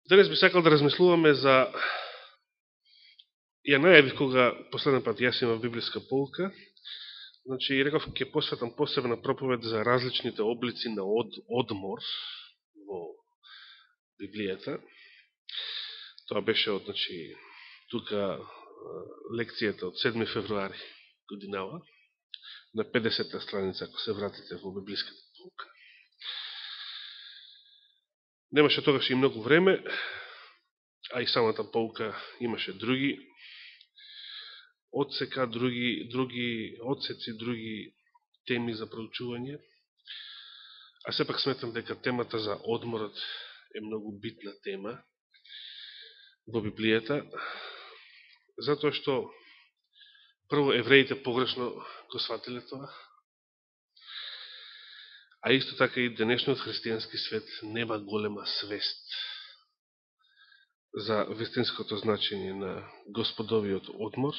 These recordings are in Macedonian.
Денес би сакал да размислуваме за... Ја најавив кога последен пат јас имам библиска полка. Значи, реков, ќе посветам посебна проповед за различните облици на одмор во Библијата. Тоа беше од, значи, тука лекцијата од 7 февруари годинава, на 50-та страница, ако се вратите во библиската полка. Немаше тогаш и многу време, а и самата полка имаше други одсека, други одсеци, други теми за проучување. А сепак сметам дека темата за одморот е многу битна тема во Библијата, затоа што прво евреите погрешно го сватиле тоа, а исто така и денешниот христијански свет нема голема свест за вистинското значење на господовиот одмор,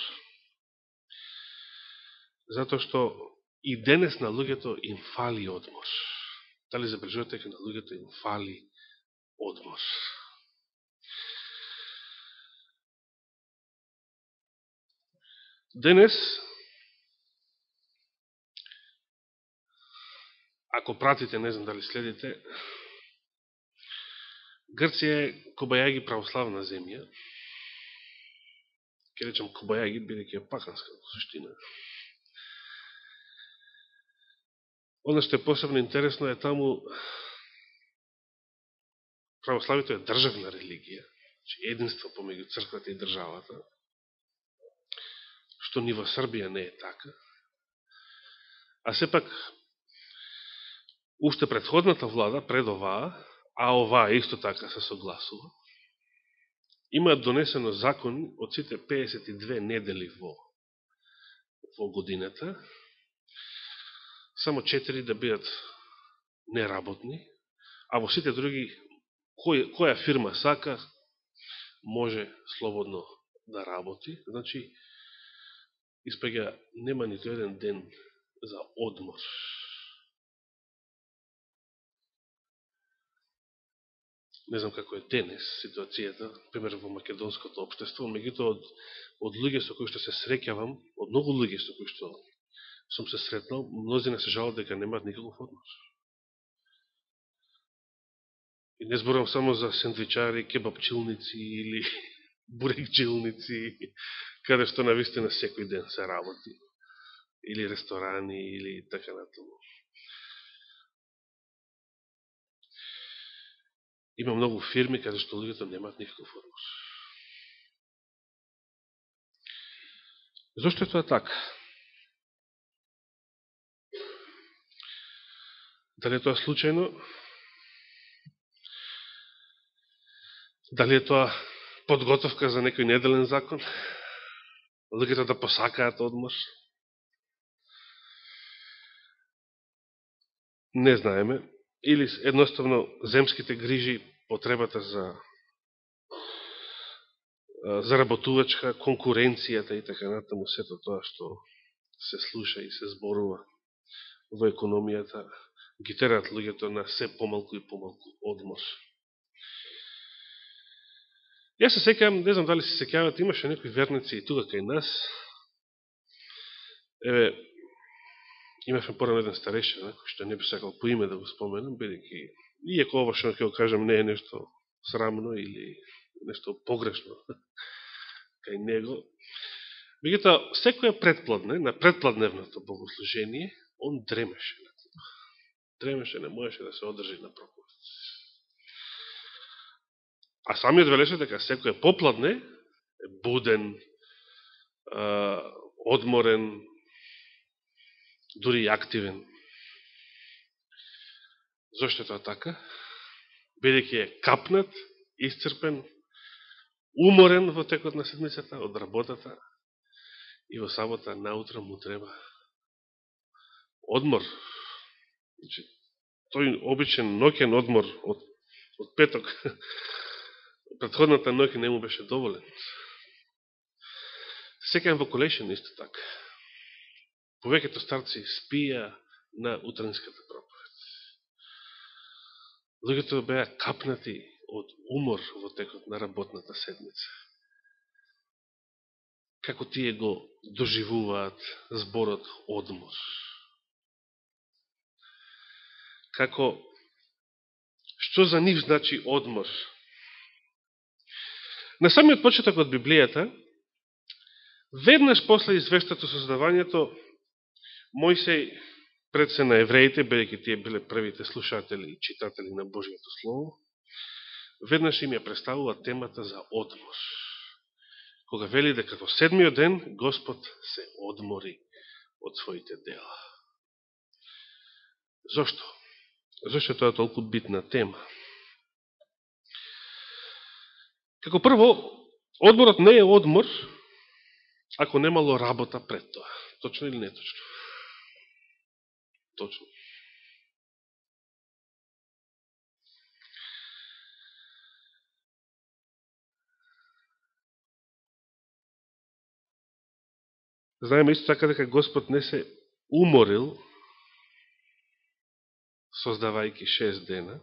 затоа што и денес на луѓето им фали одмор. Дали забележувате дека на луѓето им фали одмор? Денес, ако пратите, не знам дали следите, Грција е кобајаги православна земја. Ке речем кобајаги, бидеќи е паканска во суштина. Оно што е посебно интересно е таму православието е државна религија, значи единство помеѓу црквата и државата, што ни во Србија не е така. А сепак, уште предходната влада, пред оваа, а оваа исто така се согласува, има донесено закон од сите 52 недели во годината, само 4 да бидат неработни, а во сите други, која фирма сака, може слободно да работи. Значи, испега нема нито еден ден за одмор. Не знам како е денес ситуацијата, пример во македонското општество, меѓуто од луѓе со кои што се среќавам, од многу луѓе со кои што сум се сретнал, мнозина се жалат дека немаат никаков одмор. И не зборам само за сендвичари, кебапчилници или бурекчилници, каде што навистина секој ден се работи, или ресторани, или така натаму. Има многу фирми каде што луѓето немаат никаков одмор. Зошто е тоа така? Дали е тоа случајно? Дали е тоа подготовка за некој неделен закон? Луѓето да посакаат одмор? Не знаеме. Или едноставно земските грижи, потребата за заработувачка, конкуренцијата и така натаму, сето тоа што се слуша и се зборува во економијата, ги терат луѓето на се помалку и помалку одмор. Јас се сеќавам, не знам дали се сеќават, имаше некои верници и тука кај нас. Еве, имавме порано еден старешина, кој што не би сакал по име да го споменам, бидејќи, иако ова што ќе го кажам не е нешто срамно или нешто погрешно кај него. Меѓутоа, секоја предпладне, на предпладневното богослужение, он дремеше. Дремеше, не можеше да се одржи на проповед. А самиот велеше дека секоја попладне е буден, одморен, дури и активен. Зошто е тоа така? Бидејќи е капнат, исцрпен, уморен во текот на седмицата, од работата, и во сабота наутро му треба одмор. Значи, тој обичен ноќен одмор од петок, предходната ноќ не му беше доволен. Секајам во Колешин исто така. Повеќето старци спија на утренската проповед. Луѓето беа капнати, од умор во текот на работната седмица. Како тие го доживуваат зборот одмор. Како, што за нив значи одмор? На самиот почеток од Библијата, веднаш после извештато создавањето, Мојсей пред се на евреите, бидејќи тие биле првите слушатели и читатели на Божието Слово, веднаш им ја представува темата за одмор. Кога вели дека во седмиот ден Господ се одмори од своите дела. Зошто? Зошто е тоа толку битна тема? Како прво, одморот не е одмор ако немало работа пред тоа. Точно или неточно? Точно. Знаеме исто така дека Господ не се уморил создавајќи 6 дена,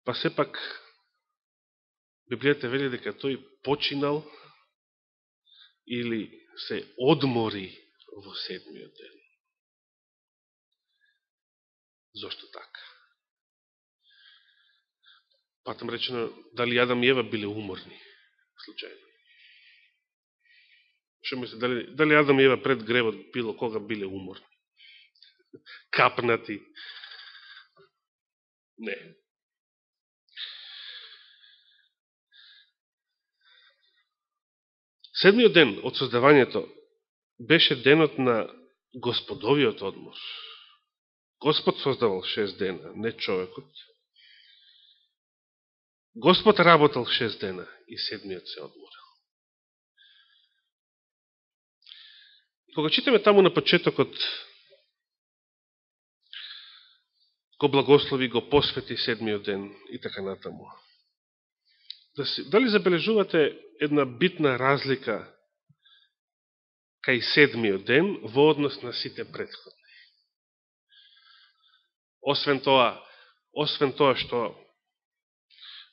па сепак Библијата вели дека тој починал или се одмори во седмиот ден. Зошто така? Патам речено, дали Адам и Ева биле уморни, случајно? Што мисли, дали Адам и Ева пред гревот било кога биле уморни? Капнати? Не. Седмиот ден од создавањето беше денот на Господовиот одмор. Господ создавал 6 дена, не човекот. Господ работал 6 дена и седмиот се одморил. Кога читаме таму на почетокот, го благослови, го посвети седмиот ден и така натаму. Дали забележувате една битна разлика кај седмиот ден во однос на сите претходни? Освен тоа што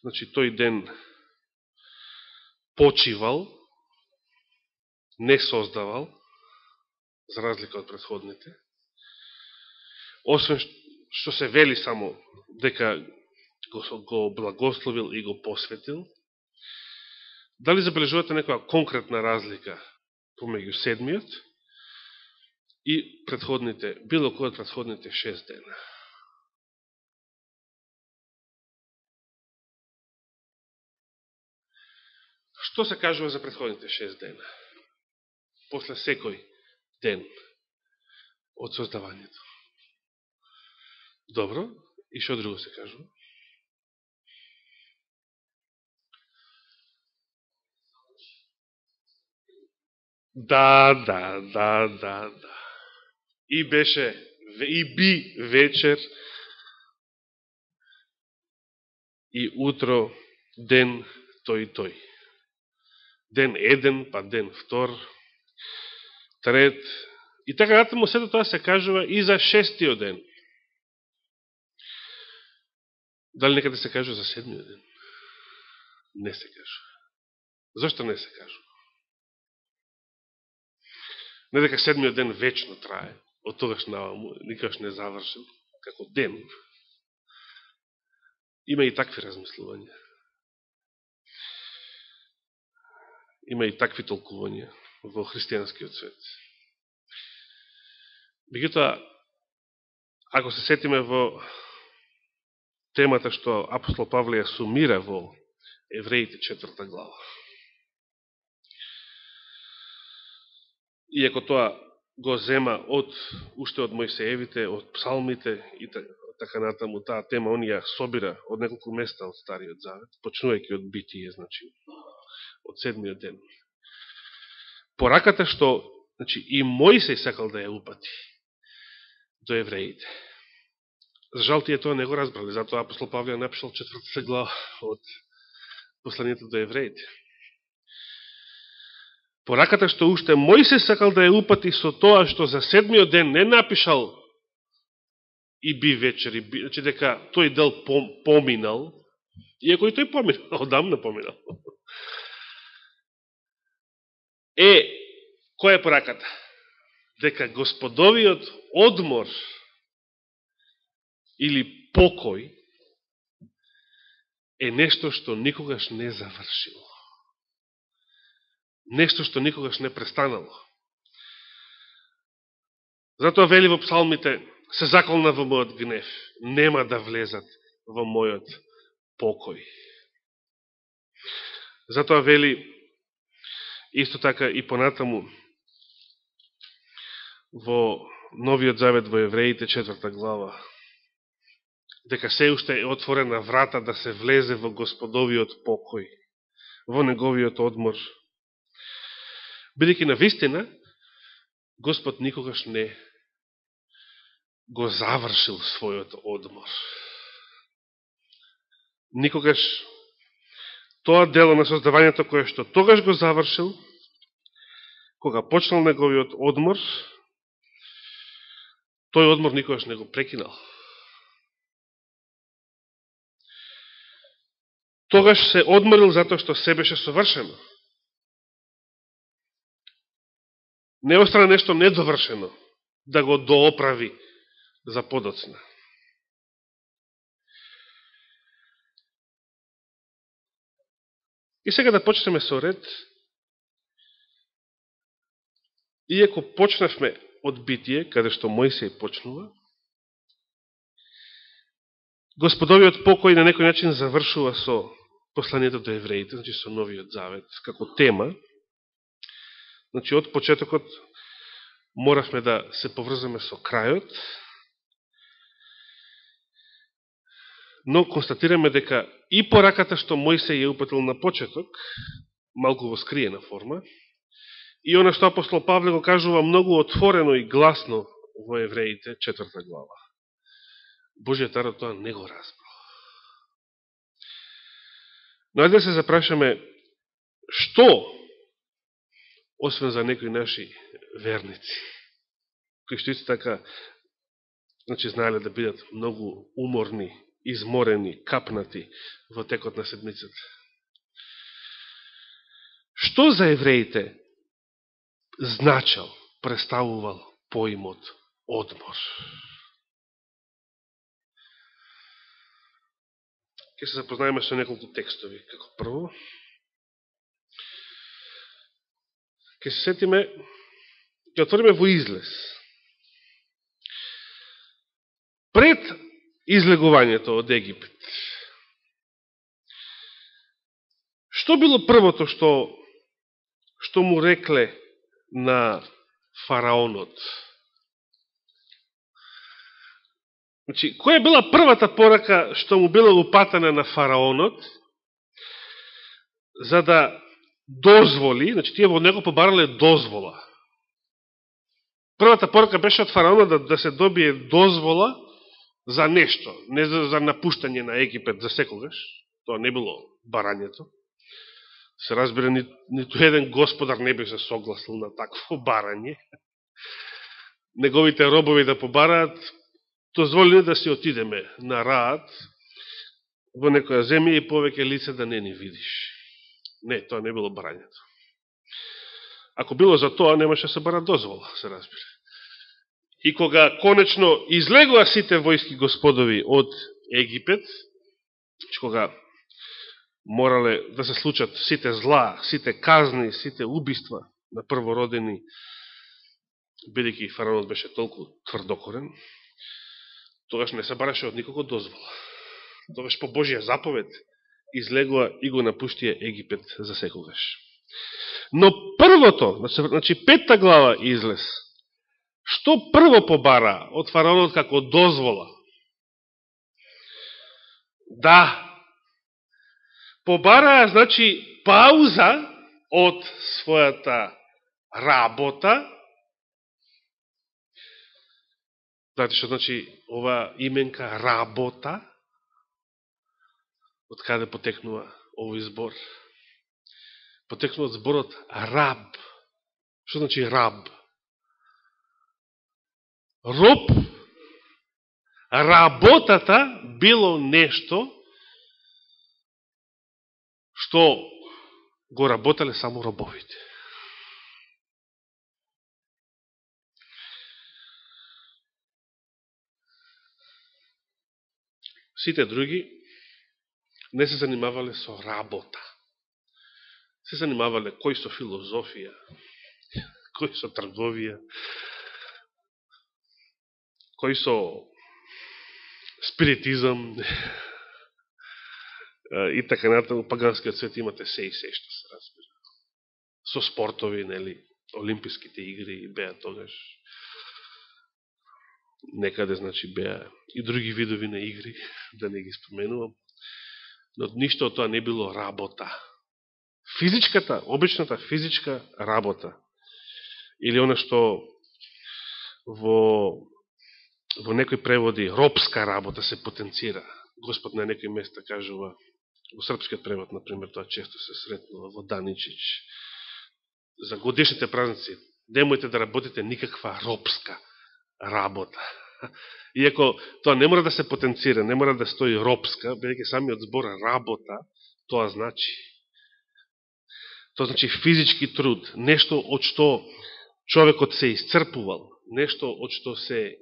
значи тој ден почивал, не создавал, за разлика од претходните, освен што се вели само дека го благословил и го посветил, дали забележувате некоја конкретна разлика помеѓу седмиот и претходните, било кој од претходните 6 дена? Што се кажува за претходните 6 дена? После секој ден од создавањето. Добро, и што друго се кажува? Да. И беше, и би вечер, и утро, ден тој. Ден 1, па ден 2, трет, и така натаму сето тоа се кажува и за 6-тиот ден. Дали некаде се кажува за 7-тиот ден? Не се кажува. Зошто не се кажува? Не дека 7-тиот ден вечно трае, од тогаш наваму, никогаш не завршен, како ден. Има и такви размислувања. Има и такви толкувања во христијанскиот свет. Меѓутоа, ако се сетиме во темата што апостол Павле ја сумира во Евреите 4 глава, иако тоа го зема уште од Мојсеевите, од псалмите и така натаму, таа тема он ја собира од неколку места од Стариот Завет, почнувајќи од Битие, значи, од 7-тиот ден. Пораката што, значи, и Мојсей сакал да ја упати до евреите. За жал тие тоа не го разбрали, затоа апостол Павле напишал 4 глава од посланието до евреите. Пораката што уште Мојсей сакал да ја упати со тоа што за 7-тиот ден не напишал и би вечер, значи дека тој дел поминал, иако и тој поминал, одамна поминал. Која е пораката? Дека господовиот одмор или покој е нешто што никогаш не завршило. Нешто што никогаш не престанало. Затоа вели во псалмите: се заколна во мојот гнев, нема да влезат во мојот покој. Затоа вели исто така и понатаму во Новиот Завет во Евреите 4 глава, дека се уште е отворена врата да се влезе во Господовиот покој, во неговиот одмор. Бидејќи на вистина, Господ никогаш не го завршил својот одмор. Никогаш тоа дело на создавањето кое што тогаш го завршил, кога почнал неговиот одмор, тој одмор никогаш не го прекинал. Тогаш се одморил затоа што се беше совршено. Не остана нешто недовршено да го дооправи за подоцна. И сега да почнеме со ред. Иако почнавме од Битие, каде што Мојсей почнува, Господовиот покој на некој начин завршува со посланието до евреите, значи со Новиот Завет, како тема. Значи од почетокот моравме да се поврзаме со крајот, но констатираме дека и пораката што Мојсей ја упатил на почеток, малку во скриена форма, и она што апостол Павле го кажува многу отворено и гласно во Евреите 4 глава. Божиот народ тоа не го разбрал. Но ајде да се запрашаме што, освен за некои наши верници, кои што исто така, значи, знаеле да бидат многу уморни, изморени, капнати во текот на седмицата. Што за евреите значал, представувал поимот одмор? Ке се запознаеме со неколку текстови. Како прво, ке се сетиме, ке отвориме во Излез. Пред излегувањето од Египет, што било првото што му рекле на фараонот? Значи, која била првата порака што му била упатена на фараонот за да дозволи, значи тие во него побарале дозвола. Првата порака беше од фараонот да се добие дозвола за нешто, не за напуштање на Египет за секогаш. Тоа не било барањето. Се разбира, ниту еден господар не би се согласил на такво барање. Неговите робови да побараат, дозволени да си отидеме на раат во некоја земја и повеќе лице да не ни видиш. Не, тоа не било барањето. Ако било за тоа, немаше се бара дозвола, се разбира. И кога конечно излегува сите војски господови од Египет, кога морале да се случат сите зла, сите казни, сите убиства на првородени, бидејќи фараонот беше толку тврдокорен, тогаш не се бараше од никого дозвола. Тогаш по Божија заповед излегува и го напуштија Египет за секогаш. Но првото, значи 5 глава Излез, што прво побара од фараонот како дозвола? Да, побараа, значи, пауза од својата работа. Знаете што значи ова именка работа? Од каде потекнува овој збор? Потекнува од зборот раб. Што значи раб? Роб, Работата било нешто што го работеле само робовите. Сите други не се занимавале со работа. Се занимавале кој со филозофија, кој со трговија, кој со спиритизам и така натаму. Паганскиот свет имате се и се што се разбира. Со спортови, нели, олимписките игри беа тогаш. Некаде, значи, беа и други видови на игри, да не ги споменувам. Но ништо од тоа не било работа. Физичката, обичната физичка работа. Или она што во некои преводи робска работа се потенцира. Господ на некои места кажува, во српскиот превод, например, тоа често се сретнува во Даничич, за годишните празници, немојте да работите никаква робска работа. Иако тоа не мора да се потенцира, не мора да стои робска, бидејќи самиот збор работа, тоа значи физички труд, нешто од што човекот се исцрпувал, нешто од што се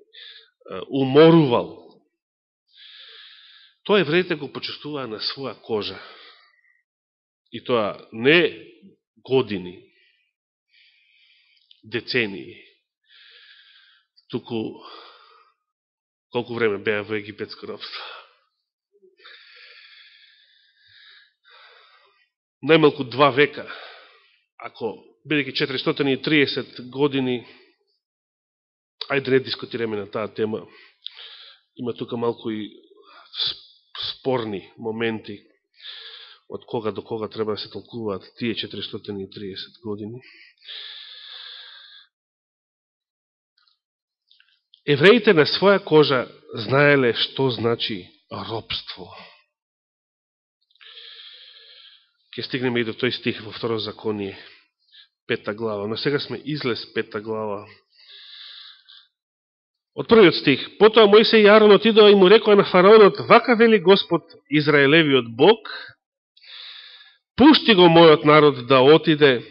уморувал. Тоа евреите го почувствуваа на своја кожа. И тоа не години, децении, туку колку време беа во египетско робство. Најмалку 2 века, ако бидејќи 430 години, ајде не дискутираме на таа тема, има тука малку и спорни моменти од кога до кога треба да се толкуваат тие 430 години. Евреите на своја кожа знаеле што значи робство. Ке стигнеме и до тој стих во Второ законие, 5 глава. Но сега сме излез 5 глава. Од првиот стих. Потоа Мојсей и Арон отидоа и му рекоа на фараонот: вака вели Господ, Израелевиот Бог, пушти го мојот народ да отиде,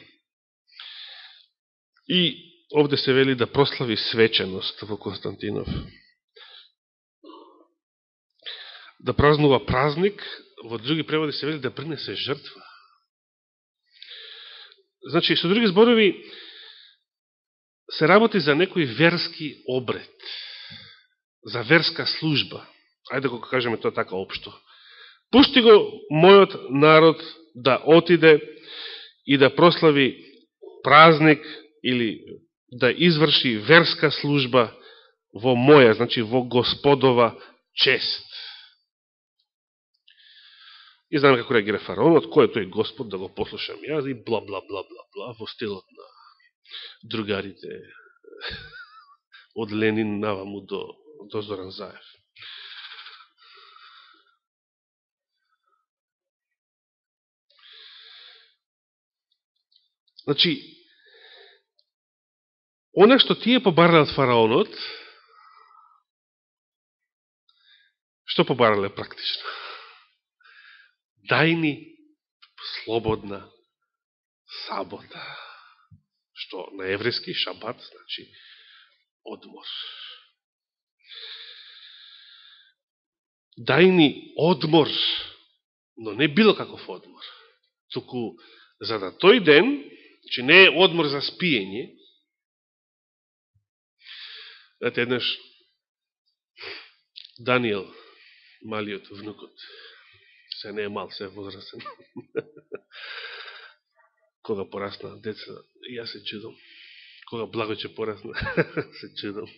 и овде се вели да прослави свеченост во Константинов. Да празнува празник, во други преводи се вели да принесе жртва. Значи, со други зборови, се работи за некој верски обред, за верска служба. Ајде да го кажеме тоа така општо. Пушти го мојот народ да отиде и да прослави празник или да изврши верска служба во моја, значи во Господова чест. И знаем како реагира фараонот, кој е тој Господ, да го послушам јас, и бла бла бла бла бла, во стилот на другарите од Ленин наваму до Зоран Заев. Значи, она што тие побарале од фараонот, што побарале практично? Дај ни слободна сабота. Што на еврејски шабат значи одмор. Дај ни одмор, но не било каков одмор. Туку за да тој ден, че не е одмор за спиење, знаете, еднаш Даниел, малиот внукот, се не е мал, се е возрастен, кога порасна деца, и јас се чудам, кога благоче порасна, се чудам.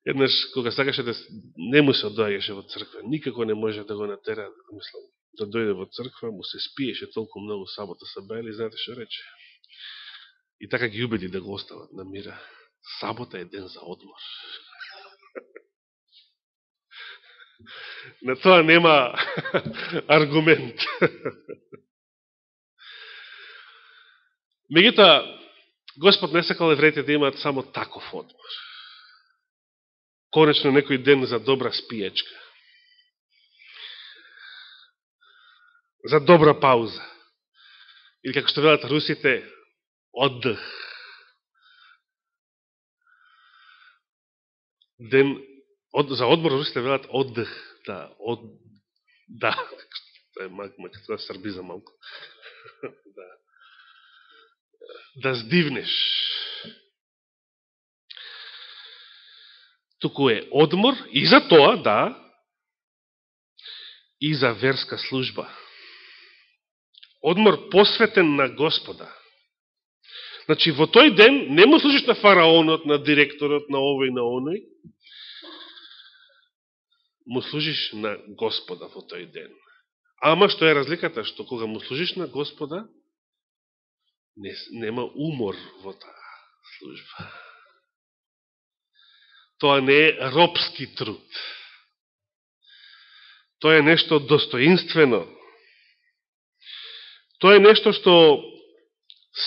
Еднаш, кога сакаше да не му се одоаѓаше во црква, никако не може да го натера, мислам, да дојде во црква, му се спиеше толку многу сабота са бајали, знаете што рече? И така ги убеди да го остават на мира. Сабота е ден за одмор. На тоа нема аргумент. Меѓутоа, Господ не сакал евреите да имаат само таков одмор. конечно некој ден за добра спиечка. За добра пауза. Или како што велат русите, оддых. Ден, за одмор русите велат оддых. Да, тоа е макар србизам малко. Да здивнеш. Туку е одмор и за тоа, да, и за верска служба. Одмор посветен на Господа. Значи, во тој ден не му служиш на фараонот, на директорот, на овој и на оној. Му служиш на Господа во тој ден. Ама што е разликата? Што кога му служиш на Господа, нема умор во таа служба. Тоа не е робски труд. Тоа е нешто достоинствено. Тоа е нешто што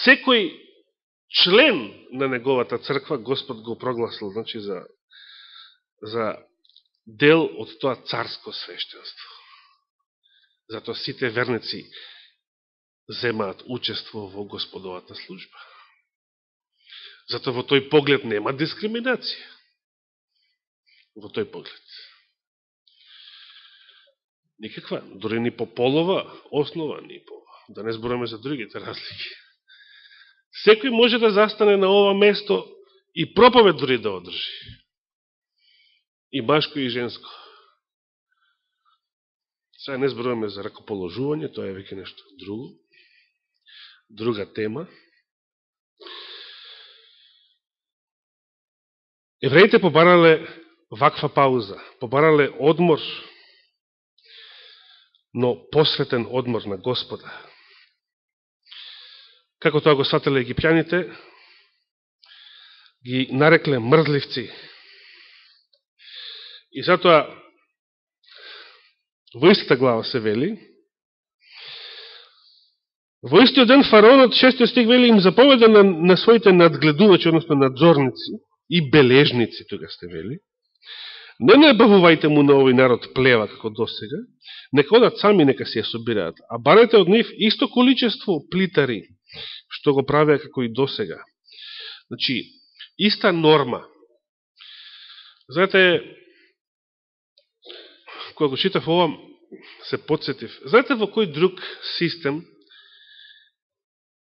секој член на неговата црква Господ го прогласил, значи за дел од тоа царско свештенство. Затоа сите верници земаат учество во Господовата служба. Затоа во тој поглед нема дискриминација. Во тој поглед. Никаква, дори ни по полова основа, ни по, да не збораме за другите разлики. Секој може да застане на ова место и проповед дори да одржи. И машко и женско. Сега не зборуваме за ракоположување, тоа е веќе нешто друго. Друга тема. Евреите побарале ваква пауза, побарале одмор, но посветен одмор на Господа. Како тоа го свателе египјаните, ги нарекле мрзливци. И затоа во истата глава се вели, во истиот ден фараонот, 6 стих вели, им заповеда на своите надгледувачи, односно надзорници и бележници, тога сте вели, не набавувајте му на овој народ плева како досега, нека одат сами, нека се ја собираат, а барете од нив исто количество плитари, што го правеа како и досега. Значи, иста норма. Знаете, кога го читав ова, се подсетив. Знаете во кој друг систем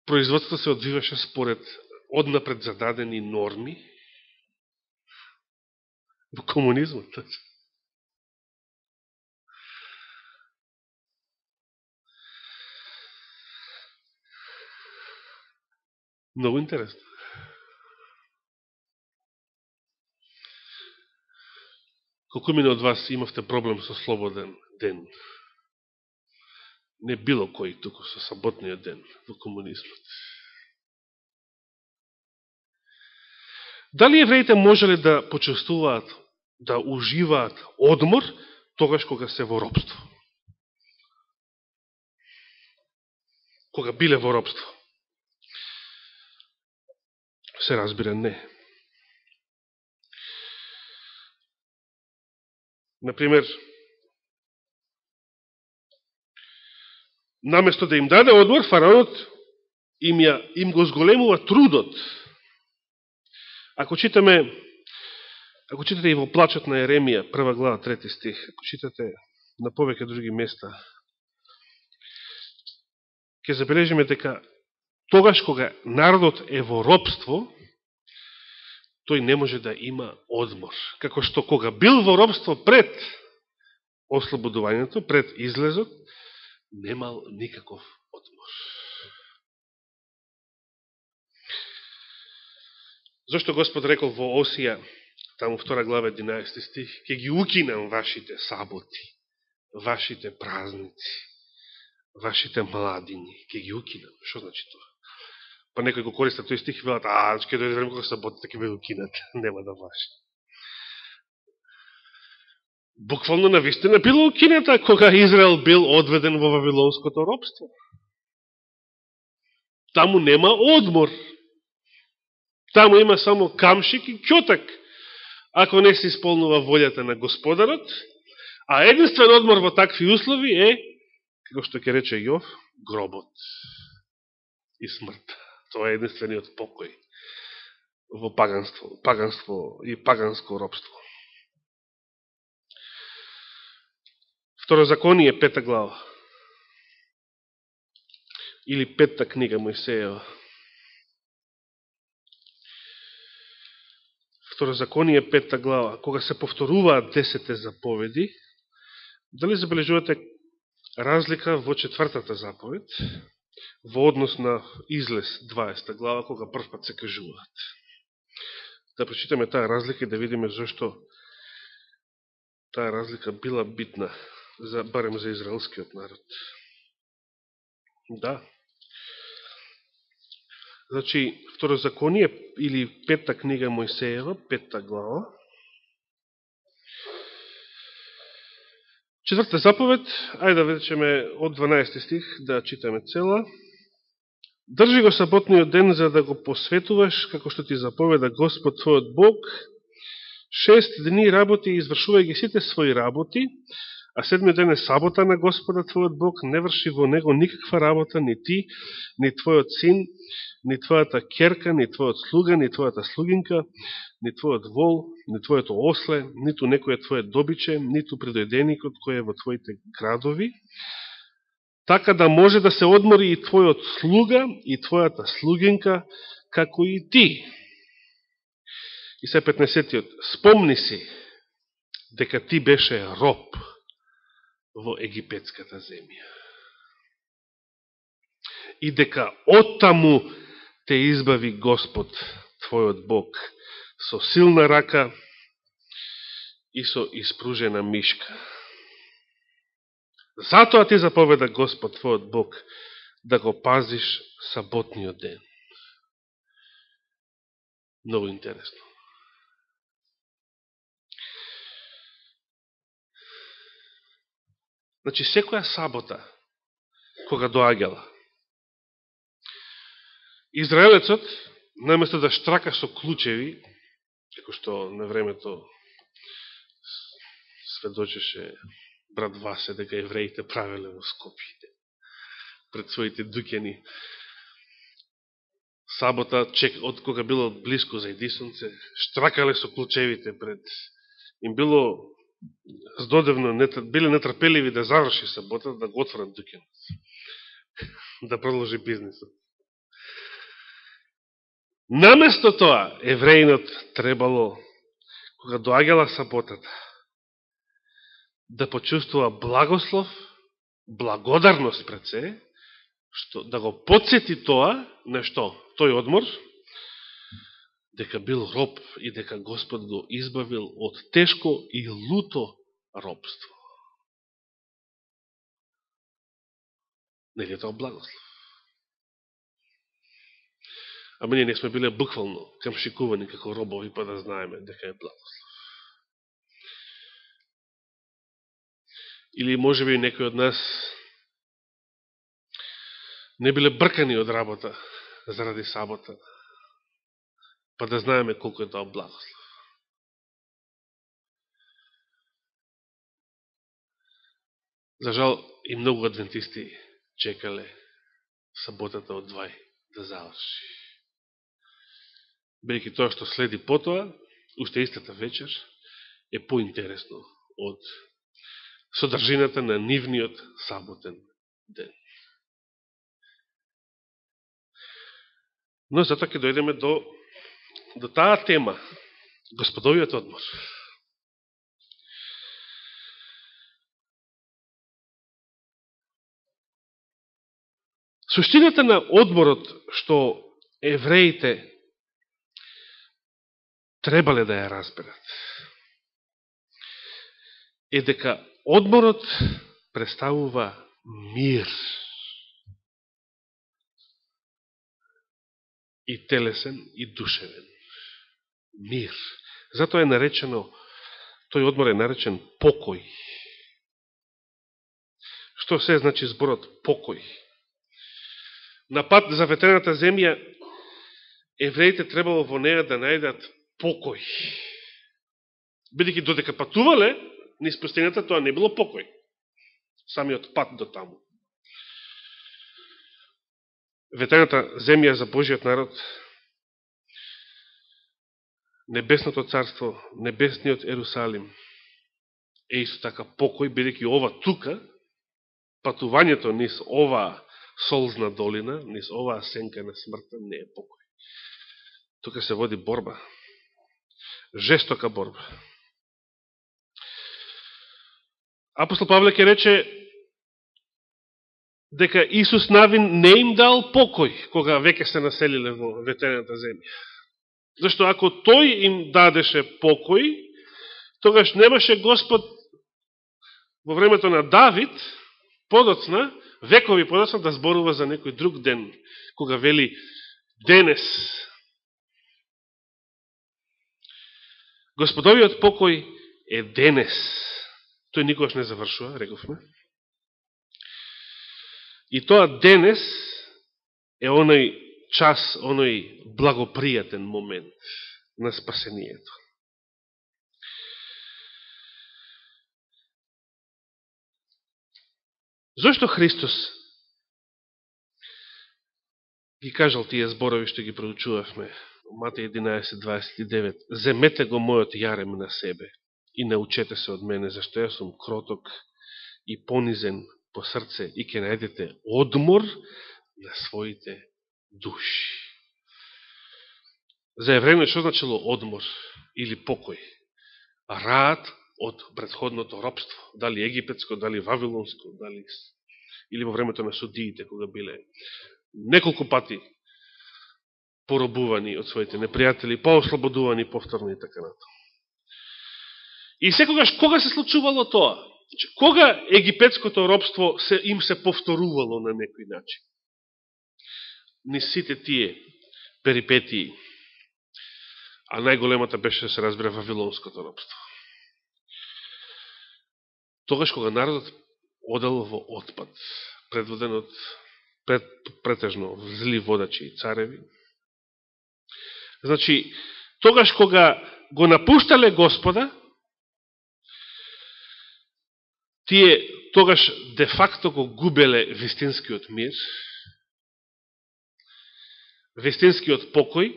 производството се одвиваше според однапред зададени норми? Во комунизмот. Много интересно. Колку мине од вас имавте проблем со слободен ден? Не било кој, туку со саботниот ден во комунизмот. Дали евреите можеле да почувствуваат, да уживаат одмор, тогаш кога се во робство? Кога биле во робство? Се разбира, не. Например, наместо да им даде одмор, фараонот им го зголемува трудот. Ако читате и во Плачот на Еремија, 1 глава, 3 стих, ако читате на повеќе други места, ќе забележиме дека тогаш кога народот е во робство, тој не може да има одмор. Како што кога бил во робство пред ослободувањето, пред излезот, немал никаков одмор. Зошто Господ рекол во Осија, таму 2 глава 11 стих, ќе ги укинам вашите саботи, вашите празници, вашите младини, ќе ги укинам. Што значи тоа? Па некој го користат тој стих и велат, значи ќе дојде време кога саботите ќе ве укинат, нема да важи. Буквално навистина било укината кога Израел бил одведен во вавилонското робство. Таму нема одмор. Таму има само камшик и ќотак. ако не се исполнува волјата на Господарот, а единствен одмор во такви услови е, како што ќе рече Јов, гробот и смрт. Тоа е единствениот покој во паганство и паганско робство. Второзаконие, 5 глава. Или 5 книга Мојсеева. Второзаконие, 5 глава. Кога се повторуваат 10 заповеди, дали забележувате разлика во 4-та заповед, во однос на Излез 20 глава, кога прв пат се кажуваат. Да прочитаме таа разлика и да видиме зашто таа разлика била битна, барем за израелскиот народ. Да. Значи, Второзаконие, или 5-та книга Мојсеева, 5 глава. 4-та заповед, ајде да речеме од 12 стих, да читаме цела. Држи го саботниот ден за да го посветуваш, како што ти заповеда Господ твојот Бог. 6 дни работи и извршувај ги сите своји работи, а 7 ден е сабота на Господа твојот Бог, не врши во него никаква работа, ни ти, ни твојот син, ни твојата керка, ни твојот слуга, ни твојата слугинка, ни твојот вол, ни твоето осле, ниту некоје твое добиче, ниту предојденикот кој е во твоите градови, така да може да се одмори и твојот слуга, и твојата слугинка, како и ти. И се 15-тиот. Спомни си дека ти беше роб во египетската земја. И дека оттаму те избави Господ, твојот Бог, со силна рака и со испружена мишка. Затоа ти заповеда Господ, твојот Бог, да го пазиш саботниот ден. Много интересно. Значи, секоја сабота, кога доаѓала, израелецот, наместо да штрака со клучеви, како што на времето сведочеше брат Васе, дека евреите правеле во Скопје, пред своите дуќани, сабота, од кога било близко за Идисонце, штракале со клучевите пред... Им било здодевно, биле нетрпеливи да заврши сабота, да го отворат дуќанот, да продолжи бизнисот. Наместо тоа, евреинот требало, кога доаѓала саботата, да почувствува благослов, благодарност пред се, што, да го подсети тоа, на што? Тој одмор, дека бил роб и дека Господ го избавил од тешко и луто робство. Нели е тоа благослов? Ама ние не сме биле буквално камшикувани како робови, па да знаеме дека е благослов. Или може би некој од нас не биле бркани од работа заради сабота, па да знаеме колко е тоа благослов. За жал и многу адвентисти чекале саботата од 2 да заврши. Бејќи тоа што следи потоа, уште истата вечер, е поинтересно од содржината на нивниот саботен ден. Но затоа ќе дојдеме до таа тема, Господовиот одмор. Суштината на одморот што евреите требале да ја разберат е дека одморот представува мир. И телесен, и душевен. Мир. Затоа е наречено, тој одмор е наречен покој. Што се значи зборот покој? На пат за ветрената земја, евреите требало во неја да најдат покој. Бидејќи додека патувале низ пустината, тоа не било покој. Самиот пат до таму. Ветената земја за Божиот народ, небесното царство, небесниот Ерусалим е исто така покој, бидејќи ова тука, патувањето низ оваа солзна долина, низ оваа сенка на смртта, не е покој. Тука се води борба. Жестока борба. Апостол Павле ќе рече дека Исус Навин не им дал покој кога веќе се населиле во ветената земја. Зашто ако тој им дадеше покој, тогаш немаше Господ во времето на Давид, подоцна, векови подоцна, да зборува за некој друг ден, кога вели денес. Господовиот покој е денес. Тој никогаш не завршува, рековме. И тоа денес е оној час, оној благопријатен момент на спасението. Зошто Христос ги кажал тие зборови што ги проучувавме? Матеј 11:29. Земете го мојот јарем на себе и научете се од мене, зашто јас сум кроток и понизен по срце и ќе најдете одмор на своите души. За еврејно што значило одмор или покој? Раат од претходното робство, дали египетско, дали вавилонско, дали или во времето на судиите, кога биле неколку пати поробувани од своите непријатели, поослободувани повторно и така натаму. И секогаш кога се случувало тоа? Кога египетското робство им се повторувало на некој начин? Низ сите тие перипетии, а најголемата беше, се разбира, вавилонското робство. Тогаш кога народот одел во отпад, предводен од претежно зли водачи и цареви, значи, тогаш кога го напуштале Господа, тие тогаш де факто го губеле вистинскиот мир, вистинскиот покој,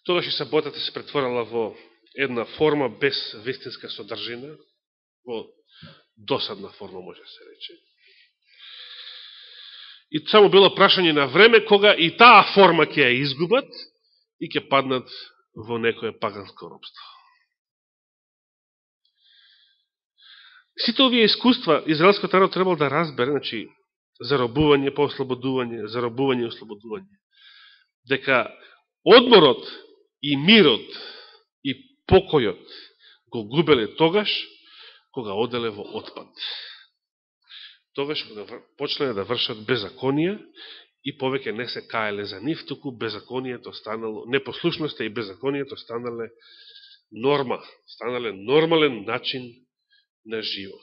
тогаш и саботата се претворала во една форма без вистинска содржина, во досадна форма, може да се рече. И само било прашање на време кога и таа форма ќе ја изгубат и ќе паднат во некое паганско робство. Сите овие искуства израелскиот народ требал да разбере, значи, заробување, поослободување, заробување и ослободување. Дека одморот и мирот и покојот го губеле тогаш кога оделе во отпад. Тогаш кога почнале да вршат беззаконија и повеќе не се каеле за нив, туку беззаконието станало, непослушноста и беззаконието станале норма, станале нормален начин на живот.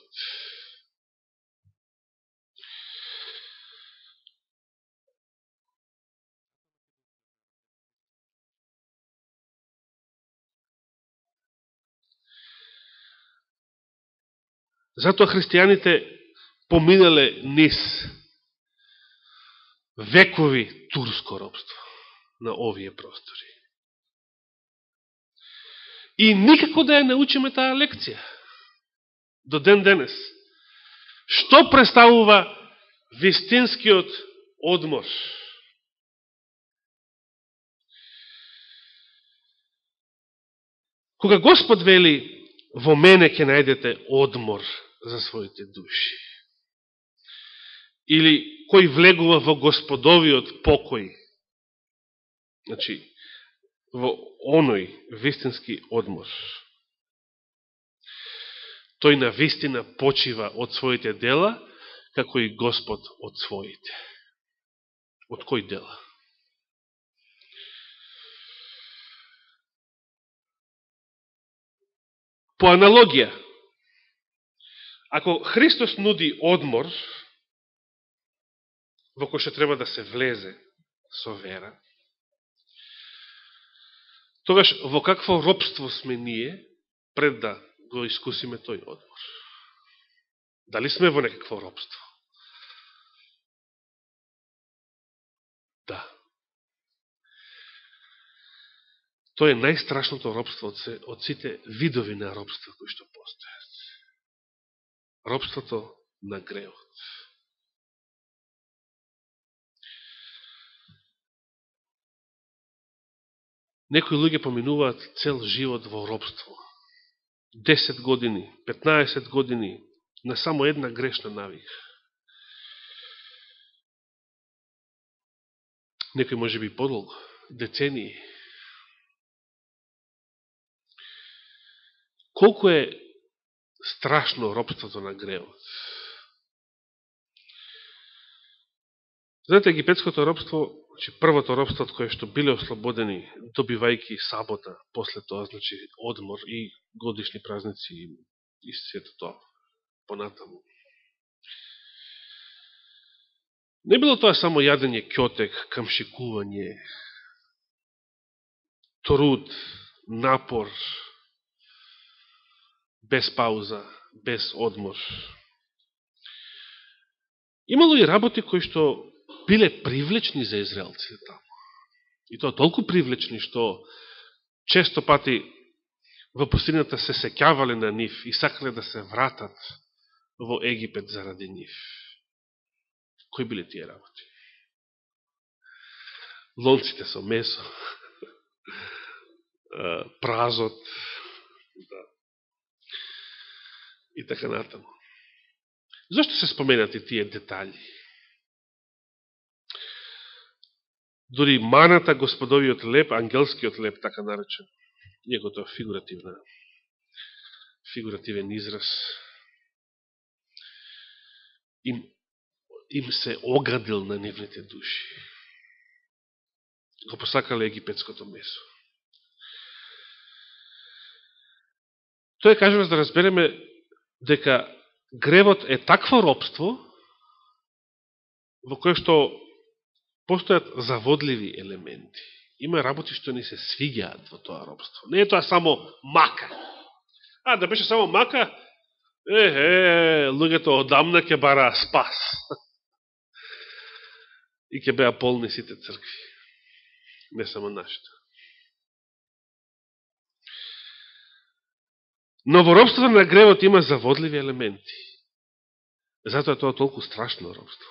Затоа христијаните поминале низ векови турско робство на овие простори. И никако да ја научиме таа лекција до ден денес. Што представува вистинскиот одмор? Кога Господ вели во мене ќе најдете одмор за своите души. Или кој влегува во Господовиот покој. Значи, во оној вистински одмор. Тој на вистина почива од своите дела, како и Господ од своите. Од кој дела? По аналогија, ако Христос нуди одмор, во кој што треба да се влезе со вера, тогаш во какво робство сме ние пред да го искусиме тој одмор. Дали сме во некакво робство? Да. Тоа е најстрашното робство од сите видови на робство кои што постојат. Робството на греот. Некои луѓе поминуваат цел живот во робство. 10 години, 15 години на само една грешна навика. Некои може би подолго, децении. Колку е страшно робството на греот. Знаете, египетското робство, значи првото робство од кое што биле ослободени, добивајки сабота, после тоа, значи, одмор и годишни празници и сето тоа понатаму. Не било тоа само јадење ќотек, камшикување, труд, напор, без пауза, без одмор. Имало и работи кои што биле привлечни за израелците таму. И тоа толку привлечни, што често пати во пустината се сеќавале на нив и сакале да се вратат во Египет заради нив. Кои биле тие работи? Лонците со месо, празот, да. И така натаму. Зошто се споменати тие детали? Дори маната, господовиот леп, ангелскиот леп, така наречен, иако тоа фигуративен израз, им се оградил на нивните души. Го посакале египетското месо. Тоа е, кажем, за да разбереме дека гревот е такво робство во кое што постојат заводливи елементи. Има работи што ни се свиѓаат во тоа робство. Не е тоа само мака. Да беше само мака, луѓето одамна ќе бараа спас. И ќе беа полни сите цркви. Не само нашите. Но во робството на гревот има заводливи елементи. Затоа тоа толку страшно робство.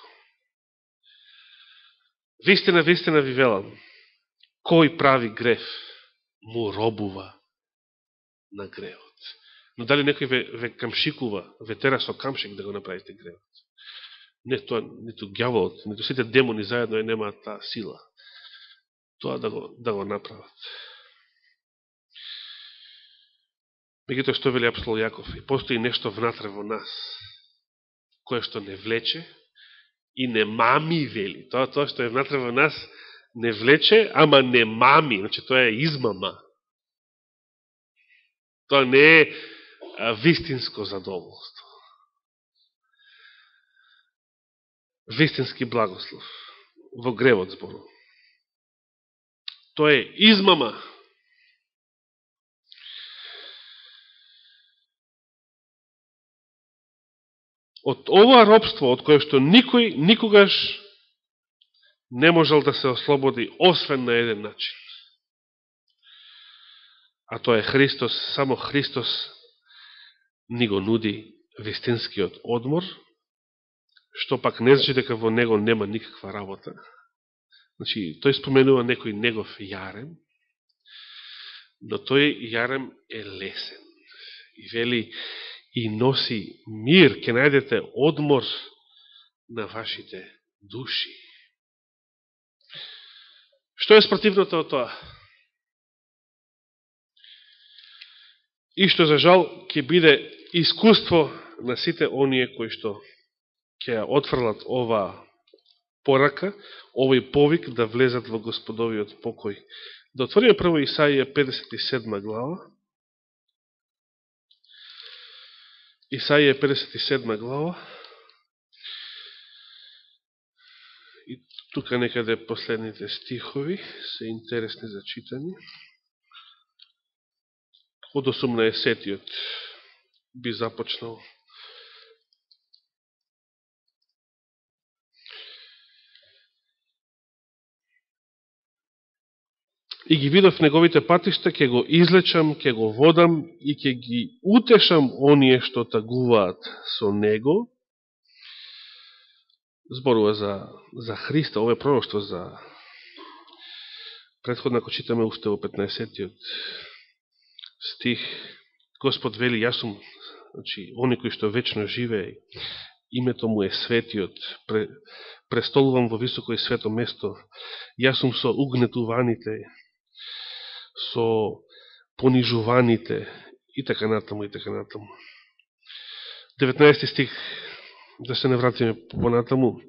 Вистина ви велам, кој прави грев, му робува на гревот. Но дали некој ве камшикува, ве тера со камшик да го направите гревот? Не тоа, ниту ѓаволот, ниту сите демони заедно немаат таа сила. Тоа да го направат. Меѓутоа што вели апостол Јаков? И постои нешто внатре во нас, кое што не влече и не мами, вели. Тоа што е внатре во нас не влече, ама не мами. Значи, тоа е измама. Тоа не е вистинско задоволство. Вистински благослов. Во гревот зборува. Тоа е измама. Од ова робство, од кое што никој никогаш не можел да се ослободи, освен на еден начин. А тоа е Христос, само Христос ни го нуди вистинскиот одмор, што пак не значи дека во него нема никаква работа. Значи, тој споменува некој негов јарем, но тој јарем е лесен. И вели, и носи мир, ќе најдете одмор на вашите души. Што е спротивното од тоа? И што за жал ќе биде искуство на сите оние кои што ќе ја отфрлат ова порака, овој повик да влезат во Господовиот покој. Да отвориме прво Исаија 57 глава. Исаија 57 глава. И тука некаде последните стихови се интересни за читање. од 18-тиот би започнал. И ги видов неговите патишта, ќе го излечам, ќе го водам и ќе ги утешам оние што тагуваат со него. Зборува за Христа, ова е пророќство за предходно, ако читаме уште во 15-тиот стих, Господ вели, јас сум, значи, оној кој што вечно живее, името му е светиот, престолувам во високо и свето место, јас сум со угнетуваните, со понижуваните, и така натаму, и така натаму. 19 стих, да се не вратиме понатаму,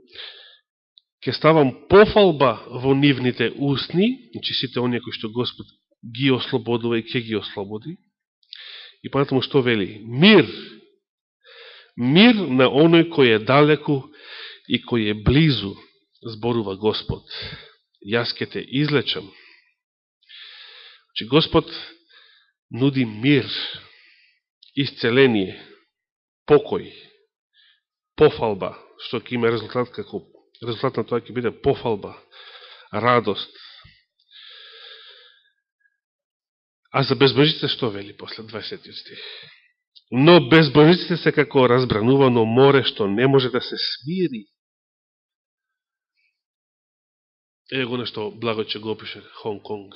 ќе ставам пофалба во нивните устни, значи сите оние кои што Господ ги ослободува и ќе ги ослободи. И понатаму што вели? Мир! Мир на оној кој е далеку и кој е близу, зборува Господ. Јас ќе те излечам. Значи Господ нуди мир, исцеление, покој, пофалба, што ќе има резултат, како резултат на тоа ќе биде пофалба, радост. А за безбожниците што вели после 20 стих? Но безбожниците се како разбранувано море, што не може да се смири. Ево го нешто благо че го опише Хонг-Конг.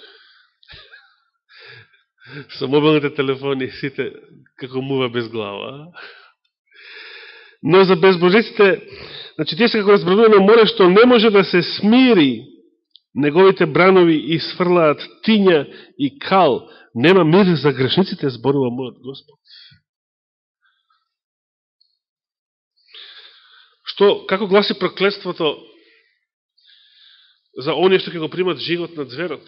Со мобилните телефони сите како мува без глава. Но за безбожниците, значи тие се како разбранувано море, што не може да се смири. Неговите бранови изфрлаат тиња и кал. Нема мир за грешниците, зборува мојот Господ. Што, како гласи проклетството за оние што ќе го примат жигот на зверот?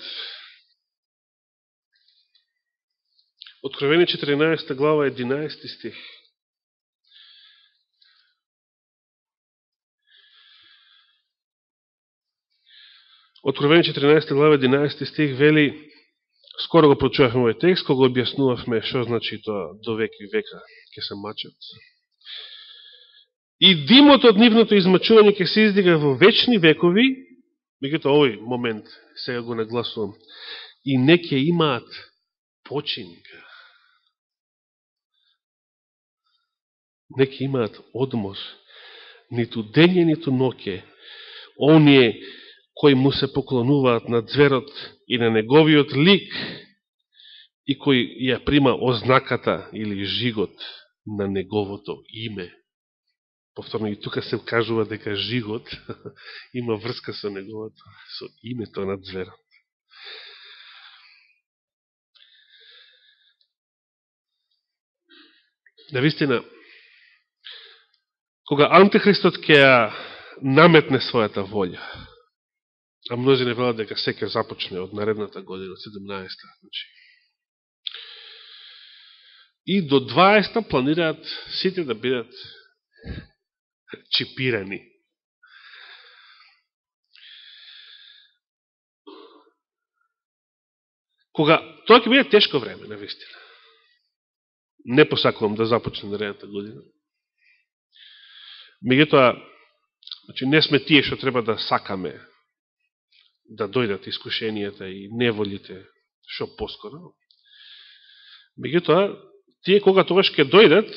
Откровение 14 глава 11 стих. Откровение 14 глава 11 стих вели, скоро го прочувавме овој текст, кога објаснувавме што значи тоа до век и века ќе се мачат. И димот од нивното измачување ќе се издига во вечни векови, меѓуто овој момент сега го нагласувам, и не ќе имаат починка. Не ќе имаат одмор, ниту дење, ниту ноќе. Оние кои му се поклонуваат на зверот и на неговиот лик и кој ја прима ознаката или жигот на неговото име. Повторно и тука се кажува дека жигот има врска со неговото, со името на зверот. Навистина, кога Антихристот ќе наметне својата волја, а мнози не велат дека се ќе започне од наредната година, 17-та, значи. И до 20-та планираат сите да бидат чипирани. Кога тоа ќе биде тешко време, навистина. Не посакувам да започне наредната година. Меѓутоа, значи, не сме тие што треба да сакаме да дојдат искушенијата и неволите што поскоро. Меѓутоа, тие кога тогаш ќе дојдат,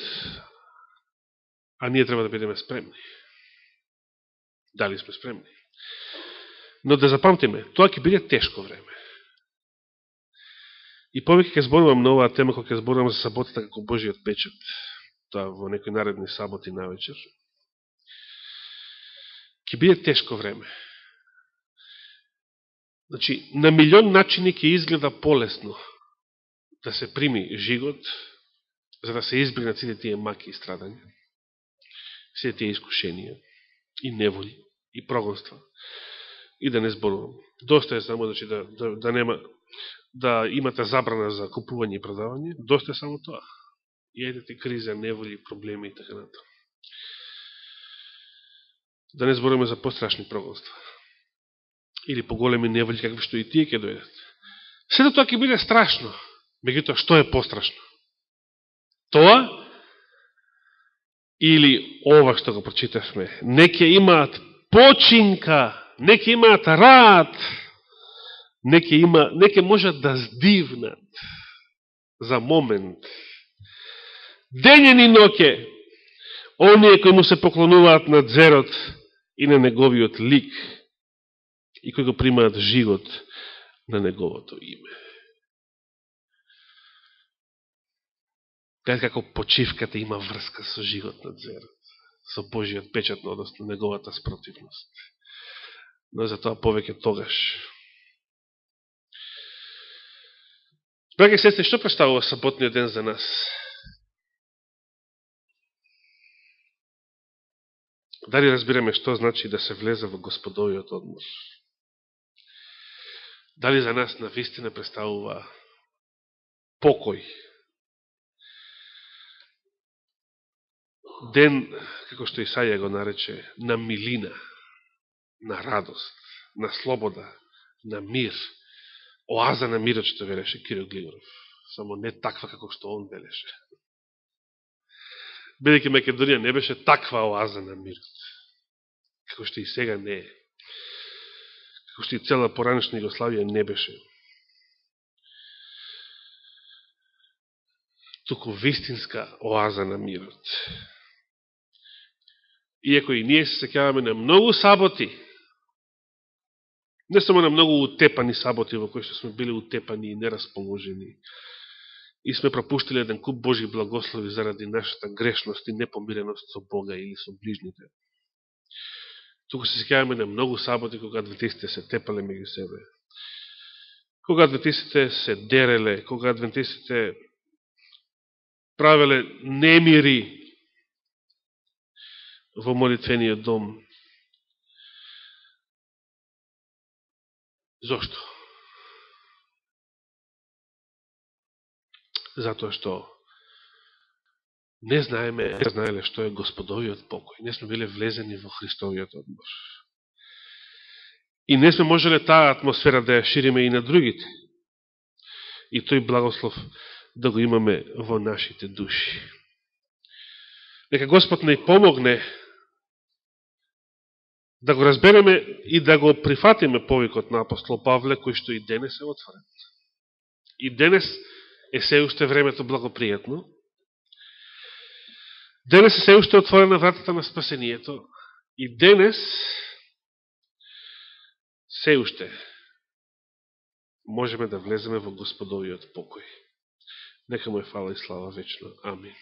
а ние треба да бидеме спремни. Дали сме спремни? Но да запамтиме, тоа ќе биде тешко време. И повеќе ќе зборувам на оваа тема, кога ќе зборувам за саботата како Божиот печат, тоа во некои наредни саботи на вечер. Ќе биде тешко време. Значи, на милион начини ќе изгледа полесно да се прими жигот, за да се избегнат сите тие маки и страдања, сите тие искушенија и неволи и прогонства. И да не зборувам. Доста е само значи, да нема, да имате забрана за купување и продавање, доста е само тоа. И едете криза, неволи, проблеми и така натаму. Да не зборуваме за пострашни прогонства. Или поголеми неволи, какви што и тие ќе дојдат. Сето тоа ќе биде страшно. Меѓутоа, што е пострашно? Тоа или ова што го прочитавме? Не ќе имаат починка, не ќе имаат рад, не ќе можат да здивнат за момент. Денен и ноќе, оние кои му се поклонуваат на дзерот и на неговиот лик и кои го примаат жигот на неговото име. Така како почивката има врска со жигот на дзерот, со Божиот печат, односно неговата спротивност. Но за тоа повеќе тогаш. Браќи и сестри, што представува саботниот ден за нас? Дали разбираме што значи да се влезе во Господовиот одмор? Дали за нас навистина представува покој? Ден, како што Исаија го нарече, на милина, на радост, на слобода, на мир. Оаза на мирот, што велеше Кирил Глигоров. Само не таква како што он велеше. Бидејќи Македонија не беше таква оаза на мирот. Како што и сега не е. Како што и цела поранешна Југославија не беше. Туку вистинска оаза на мирот. Иако и ние се сеќаваме на многу саботи, не само на многу утепани саботи во кои што сме били утепани и нерасположени, и сме пропуштили еден куп Божи благослови заради нашата грешност и непомиреност со Бога или со ближните. Туку се сеќаваме на многу саботи кога адвентистите се тепале меѓу себе. Кога адвентистите се дереле, кога адвентистите правеле немири во молитвениот дом. Зошто? Затоа што не знаеле што е Господовиот покој. Не сме биле влезени во Христовиот одмор. И не сме можеле таа атмосфера да ја шириме и на другите. И тој благослов да го имаме во нашите души. Нека Господ не помогне да го разбереме и да го прифатиме повикот на апостол Павле, кој што и денес е отворен. И денес е се уште времето благопријатно. Денес е се уште отворена вратата на спасението. И денес се уште можеме да влеземе во Господовиот покој. Нека му е фала и слава вечно. Амин.